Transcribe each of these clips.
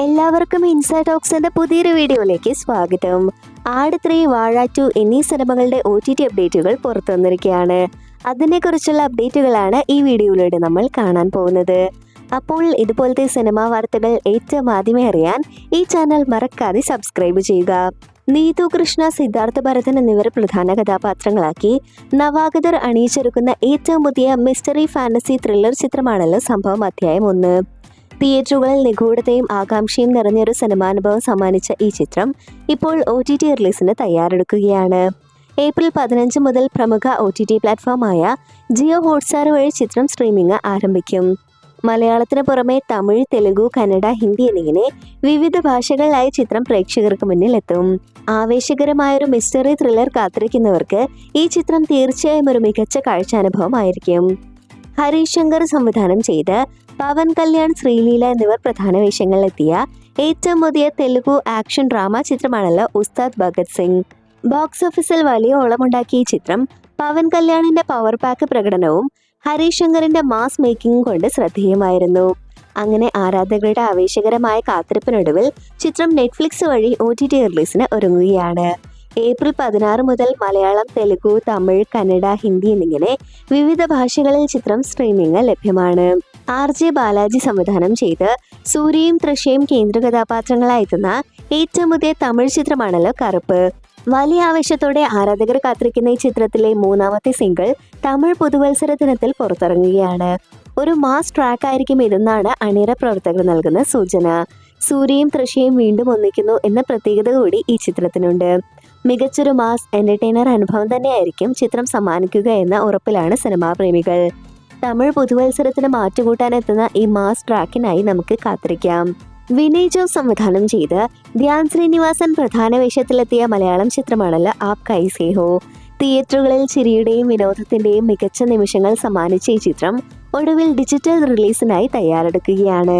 എല്ലാവർക്കും ഇൻസൈഡ് ടോക്സിന്റെ പുതിയൊരു വീഡിയോയിലേക്ക് സ്വാഗതം. ആട് 3, വാഴ 2 എന്നീ സിനിമകളുടെ OTT അപ്ഡേറ്റുകൾ പുറത്തു വന്നിരിക്കുകയാണ്. അതിനെക്കുറിച്ചുള്ള അപ്ഡേറ്റുകളാണ് ഈ വീഡിയോയിലൂടെ നമ്മൾ കാണാൻ പോകുന്നത്. അപ്പോൾ ഇതുപോലത്തെ സിനിമാ വാർത്തകൾ ഏറ്റവും ആദ്യമേ അറിയാൻ ഈ ചാനൽ മറക്കാതെ സബ്സ്ക്രൈബ് ചെയ്യുക. നീതു കൃഷ്ണ, സിദ്ധാർത്ഥ ഭരതൻ എന്നിവർ പ്രധാന കഥാപാത്രങ്ങളാക്കി നവാഗതർ അണിയിച്ചൊരുക്കുന്ന ഏറ്റവും പുതിയ മിസ്റ്ററി ഫാന്റസി ത്രില്ലർ ചിത്രമാണല്ലോ സംഭവം അധ്യായം 1. തിയേറ്ററുകളിൽ നിഗൂഢതയും ആകാംക്ഷയും നിറഞ്ഞൊരു സിനിമാനുഭവം സമ്മാനിച്ച ഈ ചിത്രം ഇപ്പോൾ OTT റിലീസിന് തയ്യാറെടുക്കുകയാണ്. ഏപ്രിൽ 15 മുതൽ പ്രമുഖ OTT പ്ലാറ്റ്ഫോമായ ജിയോ ഹോട്ട്സ്റ്റാർ വഴി ചിത്രം സ്ട്രീമിംഗ് ആരംഭിക്കും. മലയാളത്തിന് പുറമെ തമിഴ്, തെലുഗു, കന്നഡ, ഹിന്ദി എന്നിങ്ങനെ വിവിധ ഭാഷകളിലായി ചിത്രം പ്രേക്ഷകർക്ക് മുന്നിലെത്തും. ആവേശകരമായൊരു മിസ്റ്ററി ത്രില്ലർ കാത്തിരിക്കുന്നവർക്ക് ഈ ചിത്രം തീർച്ചയായും ഒരു മികച്ച കാഴ്ചാനുഭവമായിരിക്കും. ഹരീഷ് ശങ്കർ സംവിധാനം ചെയ്ത് പവൻ കല്യാൺ, ശ്രീലീല എന്നിവർ പ്രധാന വേഷങ്ങളിലെത്തിയ ഏറ്റവും പുതിയ തെലുഗു ആക്ഷൻ ഡ്രാമ ചിത്രമാണല്ലോ ഉസ്താദ് ഭഗത് സിംഗ്. ബോക്സ് ഓഫീസിൽ വലിയ ഓളമുണ്ടാക്കിയ ഈ ചിത്രം പവൻ കല്യാണിന്റെ പവർ പാക്ക് പ്രകടനവും ഹരീഷ് ശങ്കറിന്റെ മാസ് മേക്കിംഗും കൊണ്ട് ശ്രദ്ധേയമായിരുന്നു. അങ്ങനെ ആരാധകരുടെ ആവേശകരമായ കാത്തിരിപ്പിനൊടുവിൽ ചിത്രം നെറ്റ്ഫ്ലിക്സ് വഴി OTT റിലീസിന് ഒരുങ്ങുകയാണ്. ഏപ്രിൽ 16 മുതൽ മലയാളം, തെലുഗു, തമിഴ്, കന്നഡ, ഹിന്ദി എന്നിങ്ങനെ വിവിധ ഭാഷകളിൽ ചിത്രം സ്ട്രീമിംഗ് ലഭ്യമാണ്. RJ ബാലാജി സംവിധാനം ചെയ്ത് സൂര്യയും തൃഷയും കേന്ദ്ര കഥാപാത്രങ്ങളായെത്തുന്ന ഏറ്റവും പുതിയ തമിഴ് ചിത്രമാണല്ലോ കറുപ്പ്. വലിയ ആവേശത്തോടെ ആരാധകർ കാത്തിരിക്കുന്ന ഈ ചിത്രത്തിലെ മൂന്നാമത്തെ സിംഗിൾ തമിഴ് പുതുവത്സര ദിനത്തിൽ പുറത്തിറങ്ങുകയാണ്. ഒരു മാസ് ട്രാക്ക് ആയിരിക്കും ഇതെന്നാണ് അണിയറ പ്രവർത്തകർ നൽകുന്ന സൂചന. സൂര്യയും തൃഷയും വീണ്ടും ഒന്നിക്കുന്നു എന്ന പ്രത്യേകത കൂടി ഈ ചിത്രത്തിനുണ്ട്. മികച്ചൊരു മാസ് എന്റർടൈനർ അനുഭവം തന്നെയായിരിക്കും ചിത്രം സമ്മാനിക്കുക എന്ന ഉറപ്പിലാണ് സിനിമാ പ്രേമികൾ. തമിഴ് പുതുവത്സരത്തിന് മാറ്റുകൂട്ടാനെത്തുന്ന ഈ മാസ് ട്രാക്കിനായി നമുക്ക് കാത്തിരിക്കാം. വിനയ് ജോസ് സംവിധാനം ചെയ്ത് ധ്യാൻ ശ്രീനിവാസൻ പ്രധാന വേഷത്തിലെത്തിയ മലയാളം ചിത്രമാണല്ലോ ആപ് കൈസേ ഹോ. തിയേറ്ററുകളിൽ ചിരിയുടെയും വിനോദത്തിന്റെയും മികച്ച നിമിഷങ്ങൾ സമ്മാനിച്ച ഈ ചിത്രം ഒടുവിൽ ഡിജിറ്റൽ റിലീസിനായി തയ്യാറെടുക്കുകയാണ്.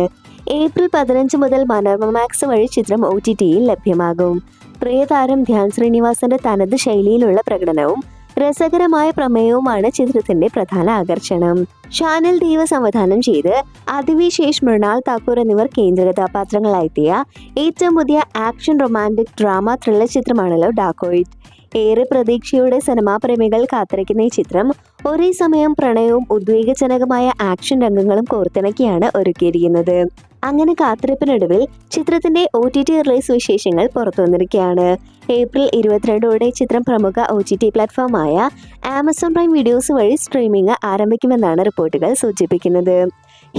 ഏപ്രിൽ 15 മുതൽ മനോരമ മാക്സ് വഴി ചിത്രം OTTയിൽ ലഭ്യമാകും. പ്രിയതാരം ധ്യാൻ ശ്രീനിവാസന്റെ തനത് ശൈലിയിലുള്ള പ്രകടനവും രസകരമായ പ്രമേയവുമാണ് ചിത്രത്തിന്റെ പ്രധാന ആകർഷണം. ഷാനിൽ ദേവ് സംവിധാനം ചെയ്ത് അതിവിശേഷ്, മൃണാൾ താക്കൂർ എന്നിവർ കേന്ദ്ര കഥാപാത്രങ്ങളായെത്തിയ ഏറ്റവും പുതിയ ആക്ഷൻ റൊമാൻറ്റിക് ഡ്രാമ ത്രില്ലർ ചിത്രമാണല്ലോ ഡാക്കോയിറ്റ്. ഏറെ പ്രതീക്ഷയോടെ സിനിമാ പ്രേമികൾ കാത്തിരിക്കുന്ന ഈ ചിത്രം ഒരേ സമയം പ്രണയവും ഉദ്വേഗജനകമായ ആക്ഷൻ രംഗങ്ങളും കോർത്തിണക്കിയാണ് ഒരുക്കിയിരിക്കുന്നത്. അങ്ങനെ കാത്തിരിപ്പിനൊടുവിൽ ചിത്രത്തിന്റെ OTT റിലീസ് വിശേഷങ്ങൾ പുറത്തു വന്നിരിക്കുകയാണ്. ഏപ്രിൽ 22ഓടെ ചിത്രം പ്രമുഖ OTT പ്ലാറ്റ്ഫോമായ ആമസോൺ പ്രൈം വീഡിയോസ് വഴി സ്ട്രീമിംഗ് ആരംഭിക്കുമെന്നാണ് റിപ്പോർട്ടുകൾ സൂചിപ്പിക്കുന്നത്.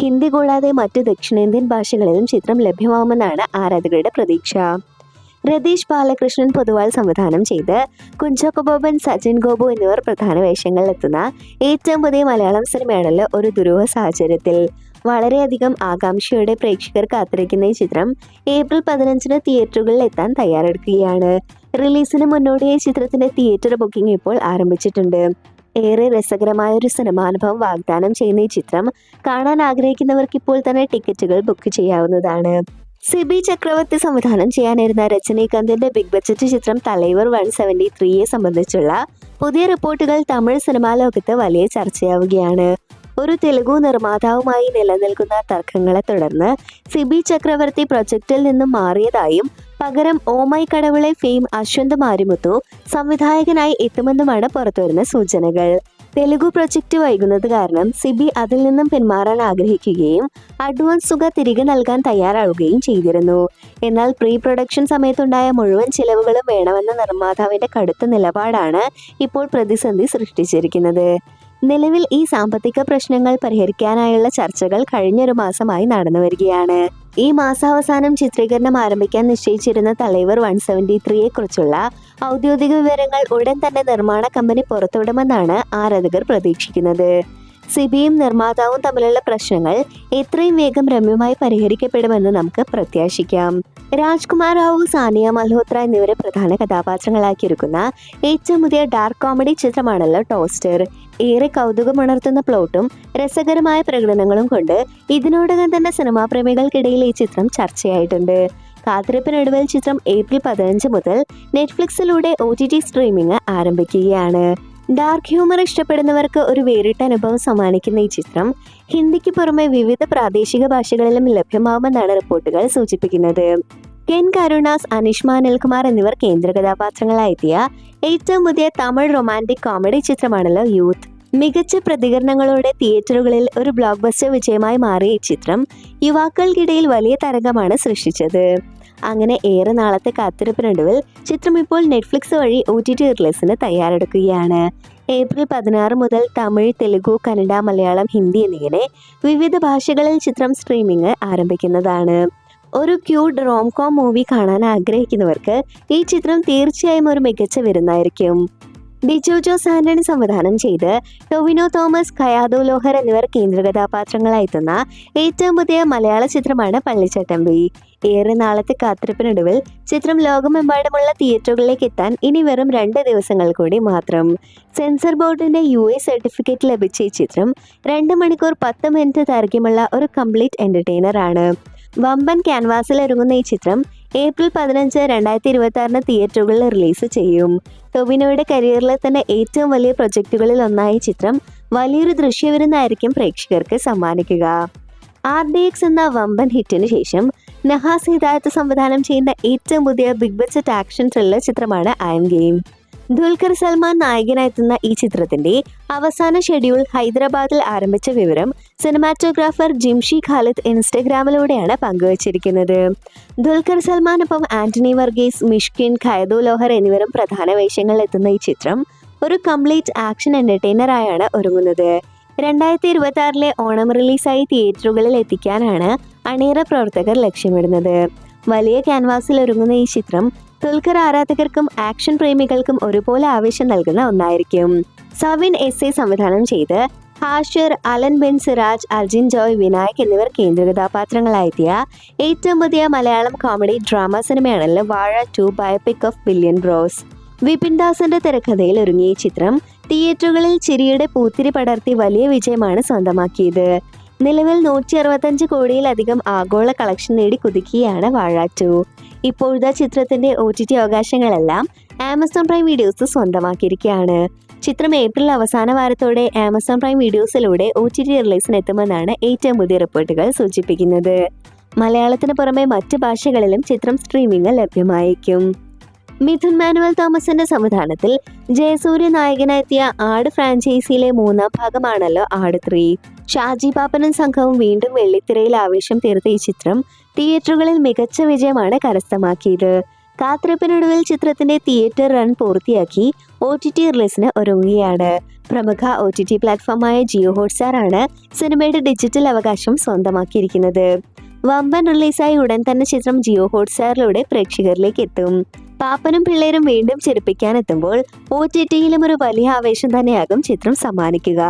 ഹിന്ദി കൂടാതെ മറ്റ് ദക്ഷിണേന്ത്യൻ ഭാഷകളിലും ചിത്രം ലഭ്യമാവുമെന്നാണ് ആരാധകരുടെ പ്രതീക്ഷ. രതീഷ് ബാലകൃഷ്ണൻ പൊതുവാൾ സംവിധാനം ചെയ്ത് കുഞ്ചാക്കോ ബോബൻ, സച്ചിൻ ഗോപു എന്നിവർ പ്രധാന വേഷങ്ങളിലെത്തുന്ന ഏറ്റവും പുതിയ മലയാളം സിനിമയാണല്ലോ ഒരു ദുരൂഹ സാഹചര്യത്തിൽ. വളരെയധികം ആകാംക്ഷയോടെ പ്രേക്ഷകർ കാത്തിരിക്കുന്ന ഈ ചിത്രം ഏപ്രിൽ 15-ന് തിയേറ്ററുകളിൽ എത്താൻ തയ്യാറെടുക്കുകയാണ്. റിലീസിന് മുന്നോടിയായി ചിത്രത്തിന്റെ തിയേറ്റർ ബുക്കിംഗ് ഇപ്പോൾ ആരംഭിച്ചിട്ടുണ്ട്. ഏറെ രസകരമായ ഒരു സിനിമാനുഭവം വാഗ്ദാനം ചെയ്യുന്ന ഈ ചിത്രം കാണാൻ ആഗ്രഹിക്കുന്നവർക്ക് ഇപ്പോൾ തന്നെ ടിക്കറ്റുകൾ ബുക്ക് ചെയ്യാവുന്നതാണ്. സിബി ചക്രവർത്തി സംവിധാനം ചെയ്യാനിരുന്ന രജനീകാന്തിന്റെ ബിഗ് ബഡ്ജറ്റ് ചിത്രം തലൈവർ 173യെ സംബന്ധിച്ചുള്ള പുതിയ റിപ്പോർട്ടുകൾ തമിഴ് സിനിമാ ലോകത്ത് വലിയ ചർച്ചയാവുകയാണ്. ഒരു തെലുഗു നിർമ്മാതാവുമായി നിലനിൽക്കുന്ന തർക്കങ്ങളെ തുടർന്ന് സിബി ചക്രവർത്തി പ്രൊജക്റ്റിൽ നിന്നും മാറിയതായും പകരം ഓമൈ കടവുളെ ഫെയിം അശ്വന്ത് മാരിമുത്തു സംവിധായകനായി എത്തുമെന്നുമാണ് പുറത്തുവരുന്ന സൂചനകൾ. തെലുഗു പ്രൊജക്റ്റ് വൈകുന്നത് കാരണം സിബി അതിൽ നിന്നും പിന്മാറാൻ ആഗ്രഹിക്കുകയും അഡ്വാൻസ് തുക തിരികെ നൽകാൻ തയ്യാറാവുകയും ചെയ്തിരുന്നു. എന്നാൽ പ്രീ പ്രൊഡക്ഷൻ സമയത്തുണ്ടായ മുഴുവൻ ചിലവുകളും വേണമെന്ന നിർമ്മാതാവിന്റെ കടുത്ത നിലപാടാണ് ഇപ്പോൾ പ്രതിസന്ധി സൃഷ്ടിച്ചിരിക്കുന്നത്. നിലവിൽ ഈ സാമ്പത്തിക പ്രശ്നങ്ങൾ പരിഹരിക്കാനായുള്ള ചർച്ചകൾ കഴിഞ്ഞൊരു മാസമായി നടന്നു വരികയാണ്. ഈ മാസാവസാനം ചിത്രീകരണം ആരംഭിക്കാൻ നിശ്ചയിച്ചിരുന്ന തലൈവർ 173യെ കുറിച്ചുള്ള ഔദ്യോഗിക വിവരങ്ങൾ ഉടൻ തന്നെ നിർമ്മാണ കമ്പനി പുറത്തുവിടുമെന്നാണ് ആരാധകർ പ്രതീക്ഷിക്കുന്നത്. സിബിയും നിർമ്മാതാവും തമ്മിലുള്ള പ്രശ്നങ്ങൾ എത്രയും വേഗം രമ്യമായി പരിഹരിക്കപ്പെടുമെന്ന് നമുക്ക് പ്രത്യാശിക്കാം. രാജ്കുമാർ റാവു, സാനിയ മൽഹോത്ര എന്നിവരെ പ്രധാന കഥാപാത്രങ്ങളാക്കിയിരിക്കുന്ന ഏറ്റവും പുതിയ ഡാർക്ക് കോമഡി ചിത്രമാണല്ലോ ടോസ്റ്റർ. ഏറെ കൗതുകമുണർത്തുന്ന പ്ലോട്ടും രസകരമായ പ്രകടനങ്ങളും കൊണ്ട് ഇതിനോടകം തന്നെ സിനിമാ പ്രേമികൾക്കിടയിൽ ഈ ചിത്രം ചർച്ചയായിട്ടുണ്ട്. കാത്തിരിപ്പിനൊടുവിൽ ചിത്രം ഏപ്രിൽ 15 മുതൽ നെറ്റ്ഫ്ലിക്സിലൂടെ OTT സ്ട്രീമിംഗ് ആരംഭിക്കുകയാണ്. ഡാർക്ക് ഹ്യൂമർ ഇഷ്ടപ്പെടുന്നവർക്ക് ഒരു വേറിട്ട അനുഭവം സമ്മാനിക്കുന്ന ഈ ചിത്രം ഹിന്ദിക്ക് പുറമെ വിവിധ പ്രാദേശിക ഭാഷകളിലും ലഭ്യമാവുമെന്നാണ് റിപ്പോർട്ടുകൾ സൂചിപ്പിക്കുന്നത്. കെൻ കരുണാസ്, അനിഷ്മ അനിൽകുമാർ എന്നിവർ കേന്ദ്ര കഥാപാത്രങ്ങളായെത്തിയ ഏറ്റവും പുതിയ തമിഴ് റൊമാൻറ്റിക് കോമഡി ചിത്രമാണല്ലോ യൂത്ത്. മികച്ച പ്രതികരണങ്ങളോടെ തിയേറ്ററുകളിൽ ഒരു ബ്ലോക്ക് ബസ്റ്റർ വിജയമായി മാറിയ ഈ ചിത്രം യുവാക്കൾക്കിടയിൽ വലിയ തരംഗമാണ് സൃഷ്ടിച്ചത്. അങ്ങനെ ഏറെ നാളത്തെ കാത്തിരിപ്പിനൊടുവിൽ ചിത്രം ഇപ്പോൾ നെറ്റ്ഫ്ലിക്സ് വഴി OTT റിലീസിന് തയ്യാറെടുക്കുകയാണ്. ഏപ്രിൽ 16 മുതൽ തമിഴ്, തെലുഗു, കന്നഡ, മലയാളം, ഹിന്ദി എന്നിങ്ങനെ വിവിധ ഭാഷകളിൽ ചിത്രം സ്ട്രീമിംഗ് ആരംഭിക്കുന്നതാണ്. ഒരു ക്യൂട്ട് റോംകോം മൂവി കാണാൻ ആഗ്രഹിക്കുന്നവർക്ക് ഈ ചിത്രം തീർച്ചയായും ഒരു മികച്ച വിരുന്നായിരിക്കും. ഡിജോ ജോസ് ആന്റണി സംവിധാനം ചെയ്ത് ടൊവിനോ തോമസ്, കയാദോ ലോഹർ എന്നിവർ കേന്ദ്ര കഥാപാത്രങ്ങളായെത്തുന്ന ഏറ്റവും പുതിയ മലയാള ചിത്രമാണ് പള്ളിച്ചട്ടമ്പി. ഏറെ നാളത്തെ കാത്തിരിപ്പിനൊടുവിൽ ചിത്രം ലോകമെമ്പാടുമുള്ള തിയേറ്ററുകളിലേക്ക് എത്താൻ ഇനി വെറും 2 ദിവസങ്ങൾ കൂടി മാത്രം. സെൻസർ ബോർഡിന്റെ UA സർട്ടിഫിക്കറ്റ് ലഭിച്ച ഈ ചിത്രം 2 മണിക്കൂർ 10 മിനിറ്റ് ദൈർഘ്യമുള്ള ഒരു കംപ്ലീറ്റ് എന്റർടൈനർ ആണ്. വമ്പൻ ക്യാൻവാസിൽ ഒരുങ്ങുന്ന ഈ ചിത്രം ഏപ്രിൽ 15, 2026 തിയേറ്ററുകളിൽ റിലീസ് ചെയ്യും. ടൊവിനോയുടെ കരിയറിലെ തന്നെ ഏറ്റവും വലിയ പ്രൊജക്ടുകളിൽ ഒന്നായ ഈ ചിത്രം വലിയൊരു ദൃശ്യവിരുന്നായിരിക്കും പ്രേക്ഷകർക്ക് സമ്മാനിക്കുക. RDX എന്ന വമ്പൻ ഹിറ്റിന് ശേഷം നഹാസ് ഹിദായത്ത് സംവിധാനം ചെയ്യുന്ന ഏറ്റവും പുതിയ ബിഗ് ബഡ്ജറ്റ് ആക്ഷൻ ത്രില്ലർ ചിത്രമാണ് I'm game. Dulquer Salmaan നായകനായെത്തുന്ന ഈ ചിത്രത്തിന്റെ അവസാന ഷെഡ്യൂൾ ഹൈദരാബാദിൽ ആരംഭിച്ച വിവരം സിനിമാറ്റോഗ്രാഫർ ജിംഷി ഖാലിദ് ഇൻസ്റ്റഗ്രാമിലൂടെയാണ് പങ്കുവച്ചിരിക്കുന്നത്. ദുൽഖർ സൽമാനൊപ്പം ആന്റണി വർഗീസ്, മിഷ്കിൻ, കയദോ ലോഹർ എന്നിവരും പ്രധാന വേഷങ്ങളിൽ എത്തുന്ന ഈ ചിത്രം ഒരു കംപ്ലീറ്റ് ആക്ഷൻ എന്റർടൈനർ ആയാണ് ഒരുങ്ങുന്നത്. 2026 ഓണം റിലീസായി തിയേറ്ററുകളിൽ എത്തിക്കാനാണ് അണിയറ പ്രവർത്തകർ ലക്ഷ്യമിടുന്നത്. വലിയ ക്യാൻവാസിൽ ഒരുങ്ങുന്ന ഈ ചിത്രം ദുൽഖർ ആരാധകർക്കും ആക്ഷൻ പ്രേമികൾക്കും ഒരുപോലെ ആവേശം നൽകുന്ന ഒന്നായിരിക്കും. സവിൻ SA സംവിധാനം ചെയ്ത് ഹാഷിർ, അലൻ ബിൻ സിറാജ്, അർജിൻ ജോയ്, വിനായക് എന്നിവർ കേന്ദ്ര കഥാപാത്രങ്ങളായെത്തിയ ഏറ്റവും പുതിയ മലയാളം കോമഡി ഡ്രാമ സിനിമയാണല്ലോ Vaazha 2 biopic of billion bros. Vipin ദാസിന്റെ തിരക്കഥയിൽ ഒരുങ്ങിയ ഈ ചിത്രം തിയേറ്ററുകളിൽ ചിരിയുടെ പൂത്തിരി പടർത്തി വലിയ വിജയമാണ് സ്വന്തമാക്കിയത്. നിലവിൽ 165 കോടിയിലധികം ആഗോള കളക്ഷൻ നേടി കുതിക്കുകയാണ് വാഴ 2. ഇപ്പോഴത്തെ ചിത്രത്തിന്റെ OTT അവകാശങ്ങളെല്ലാം ആമസോൺ പ്രൈം വീഡിയോസ് സ്വന്തമാക്കിയിരിക്കുകയാണ്. ചിത്രം ഏപ്രിൽ അവസാന വാരത്തോടെ ആമസോൺ പ്രൈം വീഡിയോസിലൂടെ OTT റിലീസിന് എത്തുമെന്നാണ് ഏറ്റവും പുതിയ റിപ്പോർട്ടുകൾ സൂചിപ്പിക്കുന്നത്. മലയാളത്തിന് പുറമെ മറ്റ് ഭാഷകളിലും ചിത്രം സ്ട്രീമിംഗ് ലഭ്യമായിരിക്കും. മിഥുൻ മാനുവൽ തോമസിന്റെ സംവിധാനത്തിൽ ജയസൂര്യ നായകനെത്തിയ ആട് ഫ്രാഞ്ചൈസിയിലെ 3ാം ഭാഗമാണല്ലോ ആട് 3. ഷാജി പാപ്പനും സംഘവും വീണ്ടും വെള്ളിത്തിരയിൽ ആവേശം തീർത്ത ഈ ചിത്രം തിയേറ്ററുകളിൽ മികച്ച വിജയമാണ് കരസ്ഥമാക്കിയത്. കാത്തിരിപ്പിനൊടുവിൽ ചിത്രത്തിന്റെ തിയേറ്റർ റൺ പൂർത്തിയാക്കി OTT റിലീസിന് ഒരുങ്ങുകയാണ്. പ്രമുഖ OTT പ്ലാറ്റ്ഫോമായ ജിയോ ഹോട്ട്സ്റ്റാർ ആണ് സിനിമയുടെ ഡിജിറ്റൽ അവകാശം സ്വന്തമാക്കിയിരിക്കുന്നത്. വമ്പൻ റിലീസായി ഉടൻ തന്നെ ചിത്രം ജിയോ ഹോട്ട്സ്റ്റാറിലൂടെ പ്രേക്ഷകരിലേക്ക് എത്തും. പാപ്പനും പിള്ളേരും വീണ്ടും ചിരിപ്പിക്കാനെത്തുമ്പോൾ OTTയിലും ഒരു വലിയ ആവേശം തന്നെയാകും ചിത്രം സമ്മാനിക്കുക.